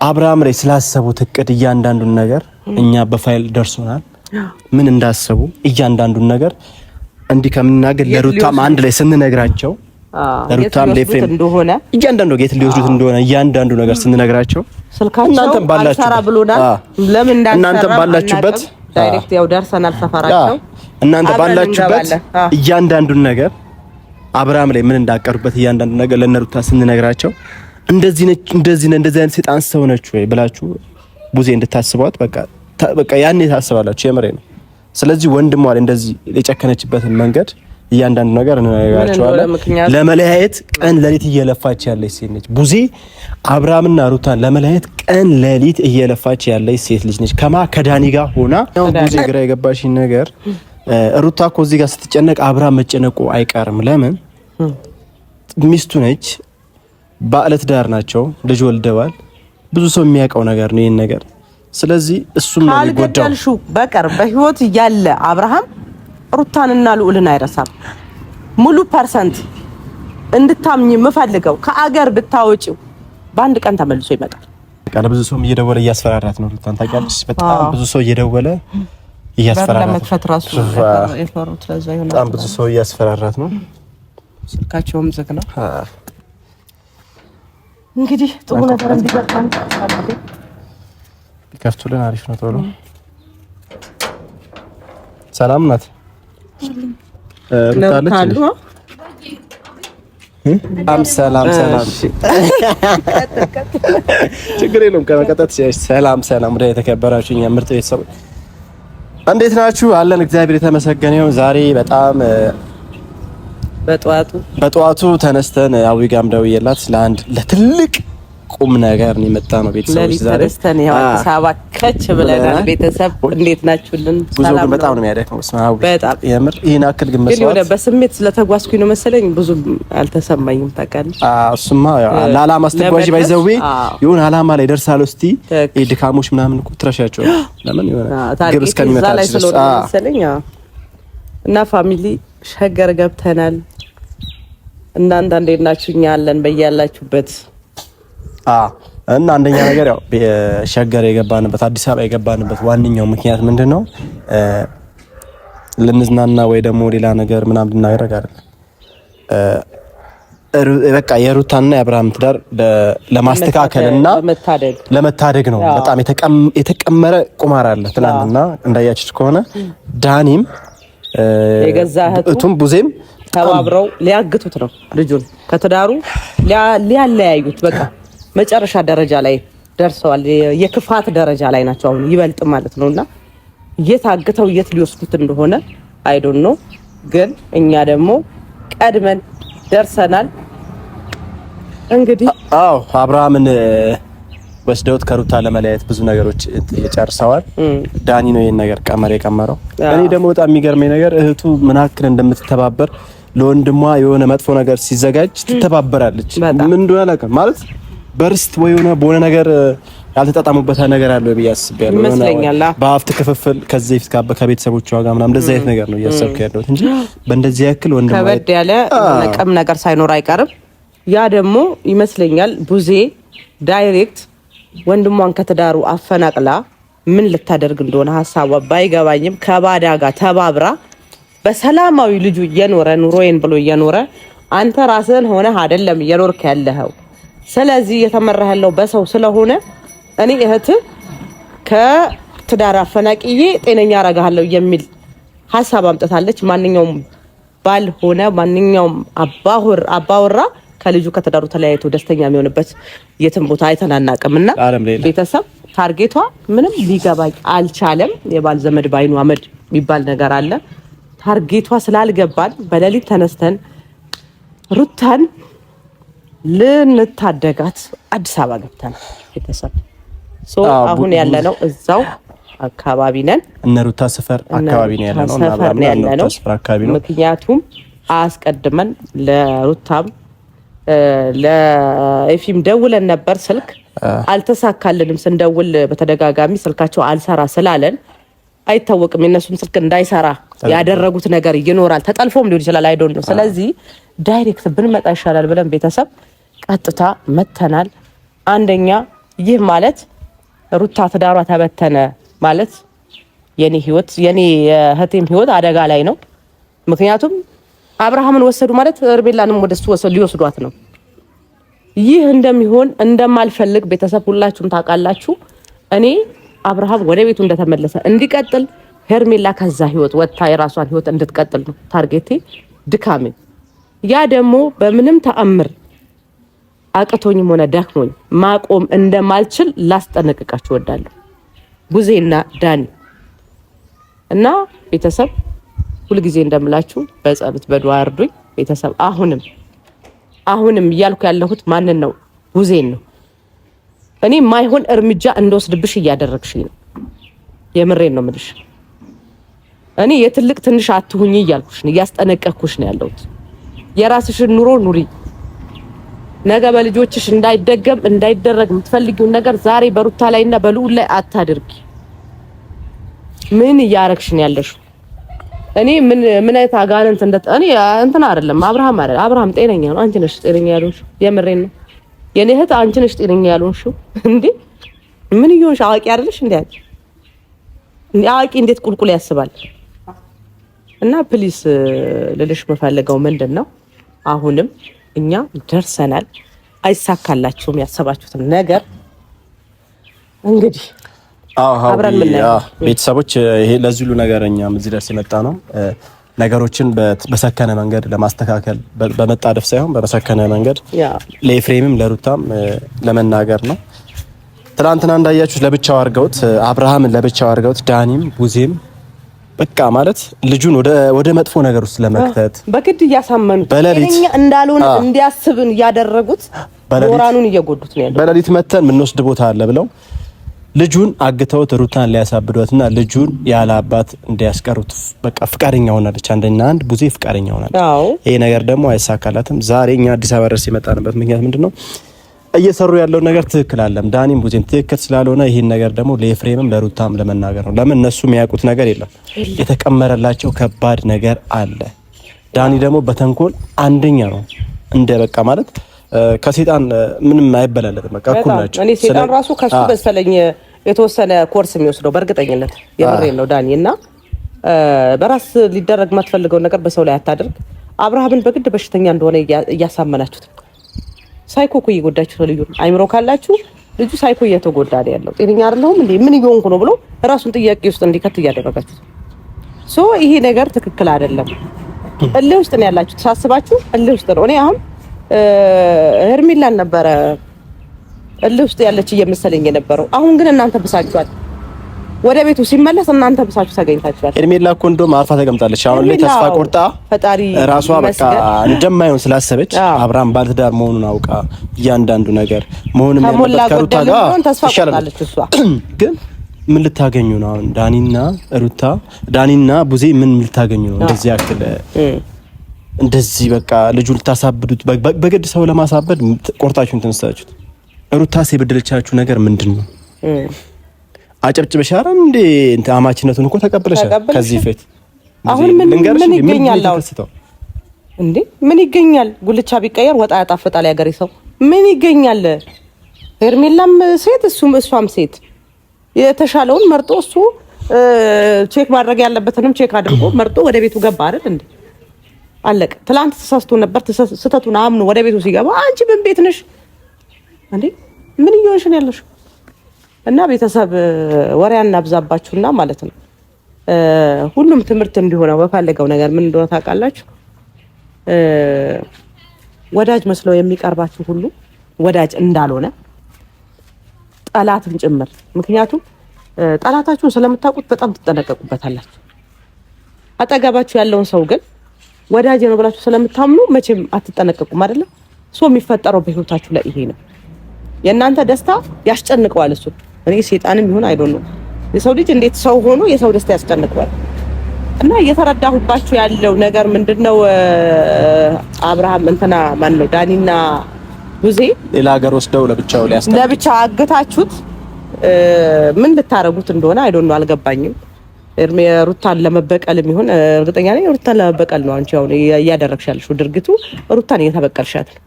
አብርሃም ላይ ስላሰቡት እቅድ እያንዳንዱን ነገር እኛ በፋይል ደርሶናል። ምን እንዳሰቡ እያንዳንዱን ነገር እንዲህ ከምናገር ለሩታም አንድ ላይ ስንነግራቸው ለሩታም ለኤፍሬም እንደሆነ እያንዳንዱ ጌት ሊወስዱት እንደሆነ እያንዳንዱ ነገር ስንነግራቸው እናንተም ባላችሁበት ዳይሬክት ያው ደርሰናል ሰፈራቸው እናንተ ባላችሁበት እያንዳንዱን ነገር አብርሃም ላይ ምን እንዳቀሩበት እያንዳንዱ ነገር ለነሩታ ስንነግራቸው እንደዚህ አይነት ሰይጣን ሰው ነች ወይ ብላችሁ ቡዜ እንድታስቧት በቃ ያኔ ታስባላችሁ። የምሬ ነው። ስለዚህ ወንድሟ ላይ እንደዚህ የጨከነችበትን መንገድ እያንዳንዱ ነገር እንነግራቸዋለን። ለመለያየት ቀን ለሊት እየለፋች ያለች ሴት ነች ቡዜ። አብርሃምና ሩታን ለመለያየት ቀን ለሊት እየለፋች ያለች ሴት ልጅ ነች። ከዳኒ ጋር ሆና ቡዜ ግራ የገባሽ ነገር ሩታ እኮ እዚህ ጋር ስትጨነቅ አብርሃም መጨነቁ አይቀርም። ለምን ሚስቱ ነች፣ ባለትዳር ዳር ናቸው፣ ልጅ ወልደዋል። ብዙ ሰው የሚያውቀው ነገር ነው ይሄን ነገር። ስለዚህ እሱም ነው የሚጎዳው። ካልገደልሹ በቀር በህይወት ያለ አብርሃም ሩታንና ልዑልን አይረሳም። ሙሉ ፐርሰንት እንድታምኝ የምፈልገው ከአገር ብታወጪው በአንድ ቀን ተመልሶ ይመጣል። በቃ ብዙ ሰው እየደወለ እያስፈራራት ነው ሩታን። ታውቂያለሽ፣ በጣም ብዙ ሰው እየደወለ እያስፈራራት ነው። ለመክፈት ራሱ የፈሩት ለዛ ይሆናል። በጣም ብዙ ሰው እያስፈራራት ነው። ስልካቸውም ዝግ ነው። እንግዲህ ጥሩ ነገር እንዲገጥም ቢከፍቱልን አሪፍ ነው። ቶሎ ሰላም ናት ሩታለች። ሰላም ችግር የለውም። ከመቀጠት ሰላም ወደ የተከበራችሁ እኛ ምርጥ ቤተሰቦች እንዴት ናችሁ? አለን እግዚአብሔር የተመሰገነው። ዛሬ በጣም በጠዋቱ ተነስተን አዊጋም ደውዬላት ለትልቅ ቁም ነገር ነው የመጣ ነው። ቤተሰቦች ዛሬ ተነስተን ያው አዲስ አበባ ከች ብለናል። ቤተሰብ እንዴት ናችሁልን? ሰላም ነው። በጣም ነው የሚያደክመው። በጣም የምር ይሄን አክል ግን መስዋዕት ግን በስሜት ስለተጓዝኩኝ ነው መሰለኝ ብዙ አልተሰማኝም። ታውቃለህ? እሱማ ለዓላማ ስትጓዥ ባይዘዌ የሆነ ዓላማ ላይ ደርሳለሁ። እስቲ ድካሞች ምናምን እኮ ትረሻቸው ለምን የሆነ ግብ እስከሚመጣ ድረስ መሰለኝ። እና ፋሚሊ ሸገር ገብተናል። እናንተ እንዴት ናችሁ? እኛ አለን በያላችሁበት። እና አንደኛ ነገር ያው ሸገር የገባንበት አዲስ አበባ የገባንበት ዋነኛው ምክንያት ምንድነው? ልንዝናና ወይ ደግሞ ሌላ ነገር ምናምን ልናደርግ አይደለም። በቃ የሩታና የአብርሃም ትዳር ለማስተካከልና ለመታደግ ነው። በጣም የተቀመረ ቁማር አለ። ትናንትና እንዳያችሁት ከሆነ ዳኒም የገዛ እህቱም ቡዜም ተባብረው ሊያግቱት ነው ልጁን ከትዳሩ ሊያለያዩት በቃ መጨረሻ ደረጃ ላይ ደርሰዋል። የክፋት ደረጃ ላይ ናቸው አሁን ይበልጥ ማለት ነውና የታገተው የት ሊወስዱት እንደሆነ አይ ዶንት ኖ። ግን እኛ ደግሞ ቀድመን ደርሰናል። እንግዲህ አብርሃምን ወስደውት ከሩታ ለመለያየት ብዙ ነገሮች እየጨርሰዋል። ዳኒ ነው ይሄን ነገር የቀመረው። እኔ ደግሞ በጣም የሚገርመኝ ነገር እህቱ ምን አክል እንደምትተባበር ለወንድሟ የሆነ መጥፎ ነገር ሲዘጋጅ ትተባበራለች። ምን እንደሆነ አላውቅም ማለት በርስት ወይ ሆነ በሆነ ነገር ያልተጣጣሙበት ነገር አለ ብዬ አስቤያለሁ። ይመስለኛል በሀብት ክፍፍል ከዚህ ፊት ከቤተሰቦቿ ጋር ምናምን እንደዚህ አይነት ነገር ነው እያሰብኩ ያለሁት እንጂ በእንደዚህ ያክል ወንድሟ ከበድ ያለ ነቀም ነገር ሳይኖር አይቀርም። ያ ደግሞ ይመስለኛል ቡዜ ዳይሬክት ወንድሟን ከትዳሩ አፈናቅላ ምን ልታደርግ እንደሆነ ሐሳቧ ባይገባኝም ከባዳ ጋር ተባብራ በሰላማዊ ልጁ እየኖረ ኑሮዬን ብሎ እየኖረ አንተ ራስህን ሆነ አይደለም እየኖርክ ያለኸው። ስለዚህ የተመራህ ያለው በሰው ስለሆነ እኔ እህት ከትዳር አፈናቅዬ ጤነኛ አረጋለሁ የሚል ሐሳብ አምጥታለች። ማንኛውም ባል ሆነ ማንኛውም አባወራ ከልጁ ከተዳሩ ተለያይቶ ደስተኛ የሚሆንበት የትም ቦታ አይተናናቅምና ቤተሰብ ታርጌቷ ምንም ሊገባኝ አልቻለም። የባል ዘመድ ባይኑ አመድ የሚባል ነገር አለ። ታርጌቷ ስላልገባን በሌሊት ተነስተን ሩታን ልንታደጋት አዲስ አበባ ገብተናል። ቤተሰብ አሁን ያለነው እዛው አካባቢ ነን። እነ ሩታ ሰፈር አካባቢ ነው ያለነው እና አብራም ምክንያቱም አስቀድመን ለሩታም ለኤፊም ደውለን ነበር። ስልክ አልተሳካልንም። ስንደውል በተደጋጋሚ ስልካቸው አልሰራ ስላለን አይታወቅም የነሱም ስልክ እንዳይሰራ ያደረጉት ነገር ይኖራል። ተጠልፎም ሊሆን ይችላል። አይ ዶንት ኖ። ስለዚህ ዳይሬክት ብንመጣ ይሻላል ብለን ቤተሰብ ቀጥታ መተናል። አንደኛ ይህ ማለት ሩታ ትዳሯ ተበተነ ማለት የኔ ህይወት የኔ እህቴም ህይወት አደጋ ላይ ነው። ምክንያቱም አብርሃምን ወሰዱ ማለት ሄርሜላንም ወደሱ ሊወስዷት ነው። ይህ እንደሚሆን እንደማልፈልግ ቤተሰብ ሁላችሁም ታውቃላችሁ። እኔ አብርሃም ወደ ቤቱ እንደተመለሰ እንዲቀጥል ሄርሜላ ከዛ ህይወት ወጥታ የራሷን ህይወት እንድትቀጥል ነው ታርጌቴ፣ ድካሜ። ያ ደግሞ በምንም ተአምር አቅቶኝም ሆነ ደክሞኝ ማቆም እንደማልችል ላስጠነቅቃችሁ እወዳለሁ። ቡዜና ዳኒ እና ቤተሰብ ሁልጊዜ እንደምላችሁ በጸሎት በዱዓ እርዱኝ ቤተሰብ። አሁንም እያልኩ ያለሁት ማንን ነው? ቡዜን ነው። እኔ ማይሆን እርምጃ እንደወስድብሽ እያደረግሽኝ ነው። የምሬን ነው የምልሽ። እኔ የትልቅ ትንሽ አትሁኝ እያልኩሽ ነው፣ እያስጠነቀቅኩሽ ነው ያለሁት። የራስሽን ኑሮ ኑሪ። ነገ በልጆችሽ እንዳይደገም እንዳይደረግ የምትፈልጊውን ነገር ዛሬ በሩታ ላይና በልዑል ላይ አታድርጊ። ምን እያረግሽ ነው ያለሽው? እኔ ምን አይነት አጋንንት እኔ እንትን አይደለም አብርሃም ጤነኛ ነው። አንቺ ነሽ ጤነኛ ያልሆንሽው። የምሬን ነው የኔ እህት፣ አንቺ ነሽ ጤነኛ ያልሆንሽው። እንዴ ምን ይሆንሽ? አዋቂ አይደለሽ እንዴ? አዋቂ እንዴት ቁልቁል ያስባል? እና ፕሊስ ልልሽ የምፈልገው ምንድነው፣ አሁንም እኛ ደርሰናል። አይሳካላችሁም ያሰባችሁትን ነገር እንግዲህ ቤተሰቦች ይሄ ለዚህ ሁሉ ነገር እኛም እዚህ ደርስ የመጣ ነው ነገሮችን በሰከነ መንገድ ለማስተካከል በመጣደፍ ሳይሆን በሰከነ መንገድ ለኤፍሬምም ለሩታም ለመናገር ነው። ትናንትና እንዳያችሁት ለብቻው አድርገውት አብርሃምን ለብቻው አድርገውት ዳኒም ቡዜም በቃ ማለት ልጁን ወደ መጥፎ ነገር ውስጥ ለመክተት በግድ እያሳመኑት በሌሊት እንዳልሆነ እንዲያስብን ያደረጉት ሞራኑን እየጎዱት ነው ያለው። በሌሊት መተን የምንወስድ ቦታ አለ ብለው ልጁን አግተውት ሩታን ሊያሳብዷትና ልጁን ያለ አባት እንዲያስቀሩት በቃ ፍቃደኛ ሆናለች። አንድ ቡዜ ፍቃደኛ ሆናለች። ይሄ ነገር ደግሞ አይሳካላትም። ዛሬ እኛ አዲስ አበባ ድረስ የመጣንበት ምክንያት ምንድነው? እየሰሩ ያለው ነገር ትክክል አለም ዳኒም ቡዜም ትክክል ስላልሆነ ይሄን ነገር ደግሞ ለኤፍሬምም ለሩታም ለመናገር ነው። ለምን እነሱ የሚያውቁት ነገር የለም። የተቀመረላቸው ከባድ ነገር አለ። ዳኒ ደግሞ በተንኮል አንደኛ ነው። እንደ በቃ ማለት ከሰይጣን ምንም አይበላለጥም። በቃ እኩል ናቸው። እኔ ሰይጣን ራሱ ከሱ በሰለኝ የተወሰነ ኮርስ የሚወስደው በእርግጠኝነት የምሬን ነው ዳኒ። እና በራስ ሊደረግ የማትፈልገው ነገር በሰው ላይ አታደርግ። አብርሃምን በግድ በሽተኛ እንደሆነ እያሳመናችሁት ሳይኮ እኮ እየጎዳችሁ ነው። ልጁ አይምሮ ካላችሁ ልጁ ሳይኮ እየተጎዳ ነው ያለው። ጤነኛ አይደለም እንዴ? ምን እየሆንኩ ነው ብሎ ራሱን ጥያቄ ውስጥ እንዲከት እያደረጋችሁት ይሄ ነገር ትክክል አይደለም። እልህ ውስጥ ነው ያላችሁት። ሳስባችሁ እልህ ውስጥ ነው። እኔ አሁን ሄርሜላን ነበረ እልህ ውስጥ ያለች እየመሰለኝ የነበረው። አሁን ግን እናንተ ብሳችኋል። ወደ ቤቱ ሲመለስ እናንተ ብሳችሁ ተገኝታችኋል። ሄርሜላ እኮ እንደውም አርፋ ተቀምጣለች። አሁን ላይ ተስፋ ቆርጣ ፈጣሪ ራሷ በቃ እንደማይሆን ስላሰበች አብርሃም ባለትዳር መሆኑን አውቃ እያንዳንዱ ነገር መሆንም ያለበት ከሩታ ጋር ተስፋ ቆርጣለች። እሷ ግን ምን ልታገኙ ነው አሁን? ዳኒና ቡዜ ምን ልታገኙ ነው? እንደዚህ ያክል እንደዚህ በቃ ልጁን ልታሳብዱት በግድ ሰው ለማሳበድ ቆርጣችሁን ተነሳችሁት። ሩታስ የበደለቻችሁ ነገር ምንድነው? አጨብጭበሽ አረም እንዴ እንት አማችነቱን እኮ ተቀበለሻል ከዚህ ፊት። አሁን ምን ይገኛል እንዴ? ምን ይገኛል? ጉልቻ ቢቀየር ወጣ ያጣፍጣል ያገሬ ሰው። ምን ይገኛል? ሄርሜላም ሴት እሷም ሴት የተሻለውን መርጦ እሱ ቼክ ማድረግ ያለበትንም ቼክ አድርጎ መርጦ ወደ ቤቱ ገባ አይደል እንዴ? አለቀ። ትላንት ተሳስቶ ነበር። ስህተቱን አምኖ ወደ ቤቱ ሲገባ አንቺ ምን ቤት ነሽ እንዴ? ምን እየሆንሽ ነው ያለሽው? እና ቤተሰብ ወሬ አናብዛባችሁና ማለት ነው። ሁሉም ትምህርት እንዲሆነው በፈለገው ነገር ምን እንደሆነ ታውቃላችሁ። ወዳጅ መስለው የሚቀርባችሁ ሁሉ ወዳጅ እንዳልሆነ ጠላትም ጭምር። ምክንያቱም ጠላታችሁን ስለምታውቁት በጣም ትጠነቀቁበታላችሁ። አጠገባችሁ ያለውን ሰው ግን ወዳጅ ነው ብላችሁ ስለምታምኑ መቼም አትጠነቀቁም አይደለም። ሰው የሚፈጠረው በህይወታችሁ ላይ ይሄ ነው። የእናንተ ደስታ ያስጨንቀዋል እሱ። እኔ ሰይጣንም ይሁን አይዶን ነው የሰው ልጅ እንዴት ሰው ሆኖ የሰው ደስታ ያስጨንቀዋል። እና እየተረዳሁባችሁ ያለው ነገር ምንድነው? አብርሃም እንትና ማን ነው ዳኒና ቡዜ ሌላ ሀገር ወስደው ለብቻ አገታችሁት። ምን ልታረጉት እንደሆነ አይዶን ነው አልገባኝም። ሩታን ለመበቀልም ይሁን እርግጠኛ ነኝ ሩታን ለመበቀል ነው። አንቺ አሁን እያደረግሽ ያለሽው ድርጊቱ ሩታን እየተበቀልሻት ነው።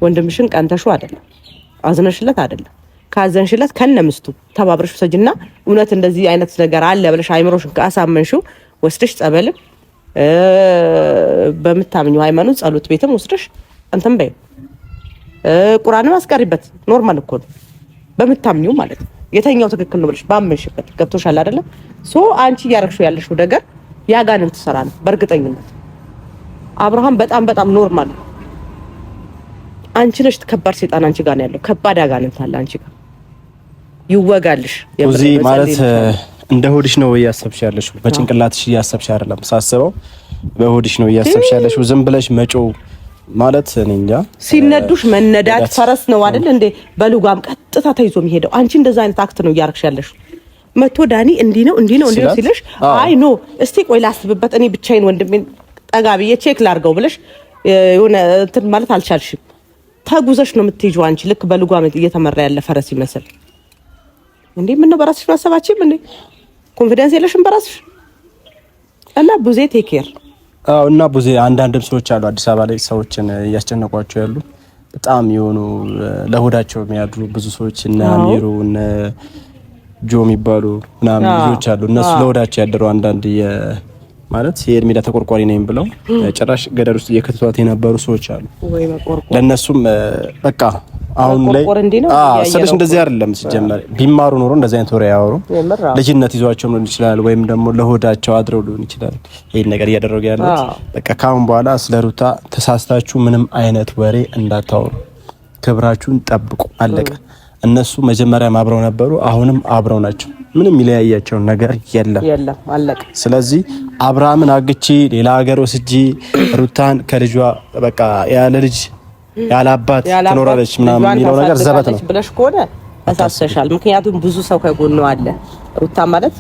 ወንድምሽን ቀንተሽው አይደለም። አዝነሽለት አይደለም። ካዘንሽለት ከነምስቱ ተባብረሽ ወሰጂና እውነት እንደዚህ አይነት ነገር አለ ብለሽ አይምሮሽን ካሳመንሽው ወስደሽ ጸበልም በምታምኚው ሃይማኖት ጸሎት ቤትም ወስደሽ እንትን በይ ቁርአንም አስቀሪበት። ኖርማል እኮ ነው በምታምኚው ማለት ነው። የተኛው ትክክል ነው ብለሽ ባመንሽበት ገብቶሻል አይደለም? ሶ አንቺ እያረግሽው ያለሽው ነገር ያጋንንት ሰራ ነው በእርግጠኝነት። አብርሃም በጣም ኖርማል ነው። አንቺ ነሽ ከባድ ሰይጣን አንቺ ጋር ነው ያለው። ከባድ ያጋንንት አለ አንቺ ጋር ይወጋልሽ። እዚህ ማለት እንደ ሆድሽ ነው እያሰብሽ ያለሽው፣ በጭንቅላትሽ እያሰብሽ አይደለም። ሳስበው በሆድሽ ነው እያሰብሽ ያለሽው። ዝም ብለሽ መጮው ማለት እኔ እንጃ። ሲነዱሽ መነዳት ፈረስ ነው አይደል እንዴ? በልጓም ቀጥታ ተይዞ የሚሄደው አንቺ እንደዛ አይነት አክት ነው እያረግሽ ያለሽው። መቶ ዳኒ እንዲህ ነው ሲልሽ አይ ኖ እስቲ ቆይ ላስብበት፣ እኔ ብቻዬን ወንድሜን ጠጋ ብዬ ቼክ ላርገው ብለሽ የሆነ እንትን ማለት አልቻልሽም። ተጉዘሽ ነው የምትይጂው አንቺ ልክ በልጓም እየተመራ ያለ ፈረስ ይመስል እንዴ። ምን ነው በራስሽ ማሰባችም እንዴ? ኮንፊደንስ የለሽም በራስሽ እና ቡዜ ቴክ ኬር። እና ቡዜ አንዳንድም ሰዎች አሉ አዲስ አበባ ላይ ሰዎችን እያስጨነቋቸው ያሉ በጣም የሆኑ ለሆዳቸው የሚያድሩ ብዙ ሰዎች እና አሚሩ እና ጆ የሚባሉ ምናምን ልጆች አሉ። እነሱ ለሆዳቸው ያደሩ አንዳንድ ማለት የእድሜዳ ተቆርቋሪ ነኝ ብለው ጭራሽ ገደል ውስጥ እየከተቷት የነበሩ ሰዎች አሉ። ለነሱም በቃ አሁን ላይ ስለሽ እንደዚህ አይደለም። ሲጀመር ቢማሩ ኖሮ እንደዚህ አይነት ወሬ ያወሩ ልጅነት ይዟቸው ሊሆን ይችላል፣ ወይም ደግሞ ለሆዳቸው አድረው ሊሆን ይችላል ይሄን ነገር እያደረጉ ያሉት። በቃ ካሁን በኋላ ስለ ሩታ ተሳስታችሁ ምንም አይነት ወሬ እንዳታወሩ፣ ክብራችሁን ጠብቁ። አለቀ። እነሱ መጀመሪያ አብረው ነበሩ፣ አሁንም አብረው ናቸው። ምንም ይለያያቸው ነገር የለም። አለቀ። ስለዚህ አብርሃምን አግቺ ሌላ ሀገር ወስጂ ሩታን ከልጇ በቃ ያለ ልጅ ያለ አባት ትኖራለች ምናምን የሚለው ነገር ዘበት ነው ብለሽ ከሆነ ተሳሰሻል። ምክንያቱም ብዙ ሰው ከጎኗ አለ። ሩታ ማለት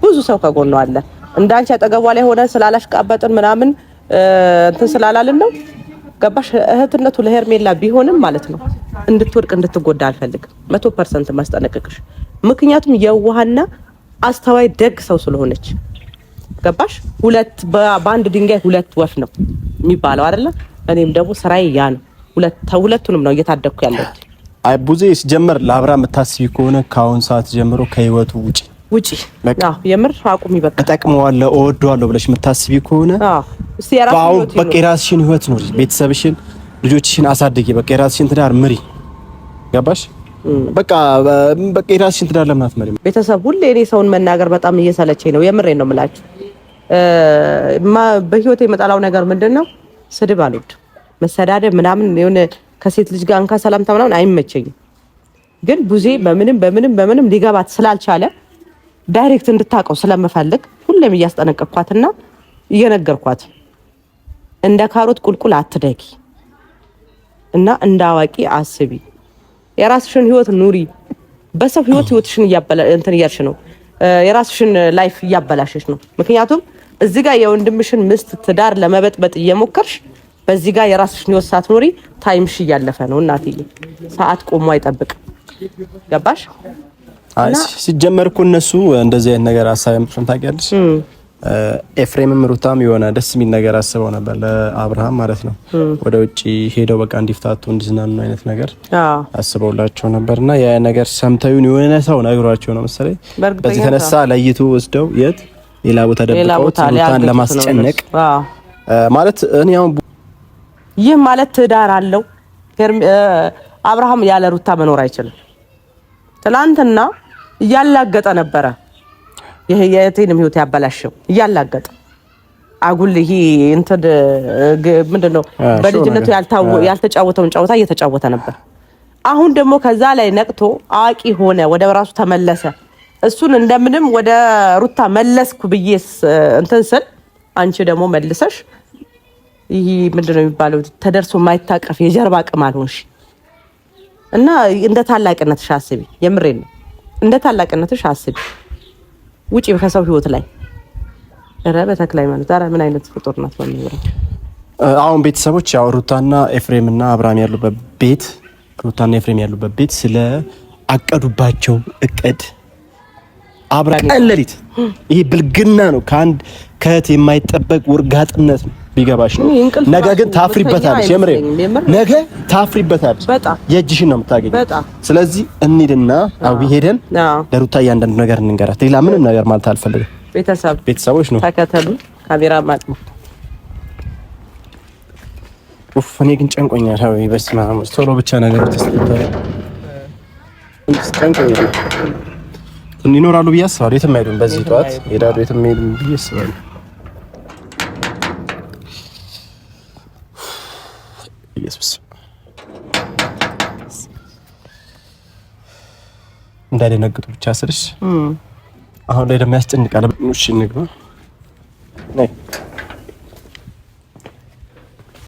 ብዙ ሰው ከጎኗ አለ። እንዳንቺ አጠገቧ ላይ ሆነ ስላላሽቃበጥን ምናምን እንትን ስላላልን ነው። ገባሽ? እህትነቱ ለሄርሜላ ቢሆንም ማለት ነው እንድትወድቅ እንድትጎዳ አልፈልግም። 100% ማስጠነቀቅሽ። ምክንያቱም የዋህና አስተዋይ ደግ ሰው ስለሆነች ገባሽ? በአንድ ድንጋይ ሁለት ወፍ ነው የሚባለው አይደለ? እኔም ደግሞ ስራዬ ያ ነው። ሁለቱንም ነው እየታደኩ ያለሁት። አይ ቡዜ ሲጀመር ለአብርሃም የምታስቢ ከሆነ ከአሁን ሰዓት ጀምሮ ከህይወቱ ውጪ አዎ የምር አቁሚ። በቃ ተጠቅመዋለሁ እወደዋለሁ ብለሽ የምታስቢ ከሆነ እስቲ በቃ የራስሽን ህይወት ኑሪ፣ ቤተሰብሽን ልጆችሽን አሳድጊ። በቃ የራስሽን ትዳር ምሪ። ገባሽ? በቃ የራስሽን ትዳር ለምን አትመሪም? ቤተሰብ ሁሌ እኔ ሰውን መናገር በጣም እየሰለቸኝ ነው። የምሬን ነው የምላችሁ። በህይወቴ የመጣላው ነገር ምንድነው? ስድብ አልወድም፣ መሰዳደብ ምናምን የሆነ ከሴት ልጅ ጋር እንካ ሰላምታ ምናምን አይመቸኝም። ግን ቡዜ በምንም ሊገባት ስላልቻለ ዳይሬክት እንድታቀው ስለምፈልግ ሁሌም እያስጠነቀቅኳትና እየነገርኳት እንደ ካሮት ቁልቁል አትደጊ እና እንደ አዋቂ አስቢ። የራስሽን ህይወት ኑሪ። በሰው ህይወትሽን እያልሽ ነው። የራስሽን ላይፍ እያበላሽሽ ነው። ምክንያቱም እዚህ ጋር የወንድምሽን ምስት ትዳር ለመበጥበጥ እየሞከርሽ በዚህ ጋር የራስሽን ህይወት ሳትኖሪ ታይምሽ እያለፈ ነው። እናትዬ ሰዓት ቆሞ አይጠብቅ። ገባሽ? አይ ሲጀመር እኮ እነሱ እንደዚህ አይነት ነገር አሳየም ታውቂያለሽ። ኤፍሬምም ሩታም የሆነ ደስ የሚል ነገር አስበው ነበር ለአብርሃም ማለት ነው። ወደ ውጪ ሄደው በቃ እንዲፍታቱ እንዲዝናኑ አይነት ነገር አስበውላቸው ነበርና ያ ነገር ሰምተዩን የሆነ ሰው ነግሯቸው ነው መሰለኝ። በዚህ ተነሳ ለይቱ ወስደው የት ሌላ ቦታ ደብቀውት ሩታን ለማስጨነቅ ማለት እኔ አሁን ይህ ማለት ትዳር አለው አብርሃም ያለ ሩታ መኖር አይችልም። ትላንትና እያላገጠ ነበረ። ይሄ የቴንም ህይወት ያበላሸው እያላገጠ አጉል ይሄ እንትን ምንድነው በልጅነቱ ያልተጫወተውን ጨዋታ እየተጫወተ ነበር። አሁን ደግሞ ከዛ ላይ ነቅቶ አዋቂ ሆነ፣ ወደ ራሱ ተመለሰ። እሱን እንደምንም ወደ ሩታ መለስኩ ብዬስ እንትን ስል አንቺ ደግሞ መልሰሽ ይሄ ምንድነው የሚባለው ተደርሶ የማይታቀፍ የጀርባ ቅማል ሆንሽ እና እንደ ታላቅነትሽ አስቢ። የምሬን ነው። እንደ ታላቅነትሽ አስቢ። ውጪ ከሰው ህይወት ላይ በተክላይ ማለት ምን አይነት ፍጡር ናት ማለት ነው። አሁን ቤተሰቦች ያው ሩታና ኤፍሬምና አብርሃም ያሉበት ቤት ሩታና ኤፍሬም ያሉበት ቤት ስለ አቀዱባቸው እቅድ አብራ ቀለሊት ይሄ ብልግና ነው። ከአንድ ከእህት የማይጠበቅ ውርጋጥነት ነው። ቢገባሽ ነው። ነገ ግን ታፍሪበታለሽ። የምሬ ነገ ታፍሪበታለሽ። የእጅሽን ነው የምታገኘው። ስለዚህ አዊ ሄደን ለሩታ እያንዳንዱ ነገር እንንገራት። ሌላ ምንም ነገር ማለት አልፈልግም። ቤተሰቦች ነው ተከተሉ። ካሜራማን እኔ ግን ጨንቆኛል። አዎ በስመ አብ ቶሎ ብቻ ነገር ተስተካከለ። ጨንቆኛል። ይኖራሉ ብዬ አስባለሁ። የትም አይሄዱም። በዚህ ጠዋት ሄዳሉ። የትም አይሄዱም ብዬ አስባለሁ። ኢየሱስ እንዳይደነግጡ ብቻ ስልሽ አሁን ላይ ደግሞ ያስጨንቃል። እሺ እንግባ ነይ